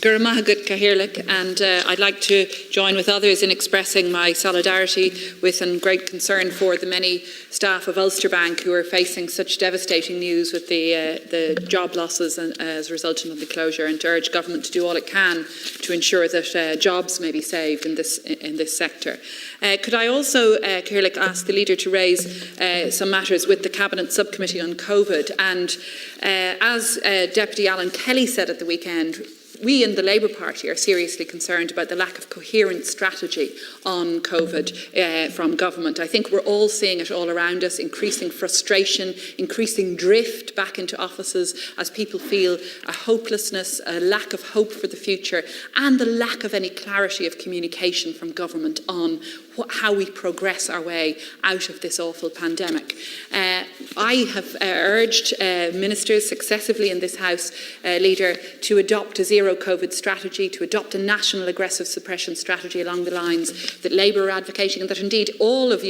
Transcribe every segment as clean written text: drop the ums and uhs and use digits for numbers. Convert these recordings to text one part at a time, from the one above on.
Guramahagut Kahirlik, and I'd like to join with others in expressing my solidarity with and great concern for the many staff of Ulster Bank who are facing such devastating news with the job losses as a result of the closure, and to urge government to do all it can to ensure that jobs may be saved in this sector. Could I also, Kahirlik, ask the leader to raise some matters with the Cabinet Subcommittee on COVID, and as Deputy Alan Kelly said at the weekend, we in the Labour Party are seriously concerned about the lack of coherent strategy on COVID from government. I think we're all seeing it all around us, increasing frustration, increasing drift back into offices as people feel a hopelessness, a lack of hope for the future, and the lack of any clarity of communication from government on how we progress our way out of this awful pandemic. I have urged ministers successively in this House, Leader, to adopt a zero COVID strategy, to adopt a national aggressive suppression strategy along the lines that Labour are advocating, and that indeed all of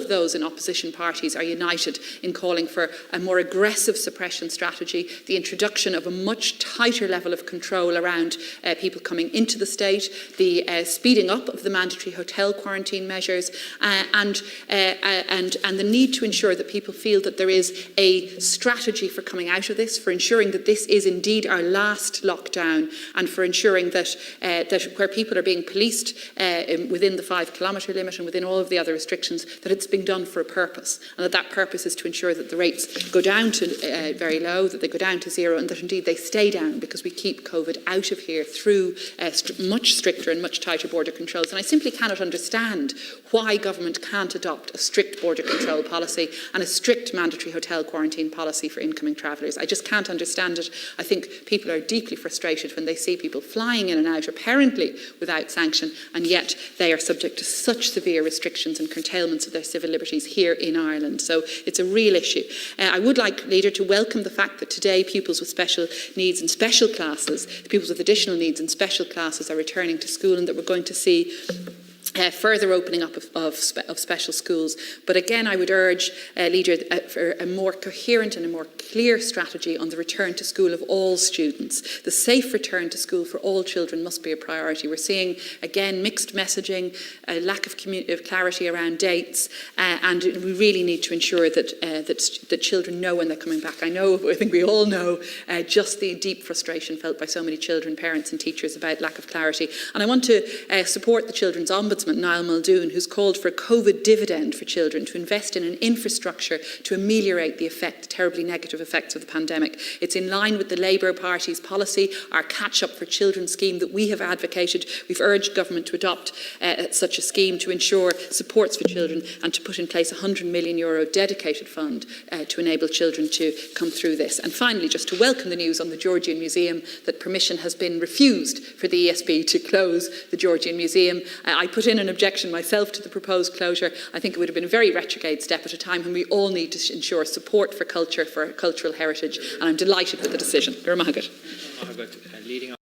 those in opposition parties are united in calling for a more aggressive suppression strategy, the introduction of a much tighter level of control around people coming into the state, the speeding up of the mandatory hotel quarantine measures, and the need to ensure that people feel that there is a strategy for coming out of this, for ensuring that this is indeed our last lockdown, and for ensuring that where people are being policed within the 5 kilometre limit and within all of the other restrictions, that it's being done for a purpose, and that purpose is to ensure that the rates go down to very low, that they go down to zero, and that indeed they stay down, because we keep COVID out of here through much stricter and much tighter border controls. And I simply cannot understand why government can't adopt a strict border control policy and a strict mandatory hotel quarantine policy for incoming travellers. I just can't understand it. I think people are deeply frustrated when they see people flying in and out apparently without sanction, and yet they are subject to such severe restrictions and curtailments of their civil liberties here in Ireland. So it's a real issue. I would like, Leader, to welcome the fact that today pupils with special needs and special classes, pupils with additional needs and special classes are returning to school, and that we're going to see further opening up of special schools. But again, I would urge, Leader, for a more coherent and a more clear strategy on the return to school of all students. The safe return to school for all children must be a priority. We're seeing, again, mixed messaging, a lack of clarity around dates, and we really need to ensure that children know when they're coming back. I think we all know just the deep frustration felt by so many children, parents and teachers about lack of clarity. And I want to support the Children's Ombudsman, Niall Muldoon, who's called for a COVID dividend for children, to invest in an infrastructure to ameliorate the terribly negative effects of the pandemic. It's in line with the Labour Party's policy, our Catch Up for Children scheme that we have advocated. We've urged government to adopt such a scheme to ensure supports for children, and to put in place a €100 million dedicated fund to enable children to come through this. And finally, just to welcome the news on the Georgian Museum, that permission has been refused for the ESB to close the Georgian Museum. I put in an objection myself to the proposed closure. I think it would have been a very retrograde step at a time when we all need to ensure support for culture, for cultural heritage, and I'm delighted with the decision.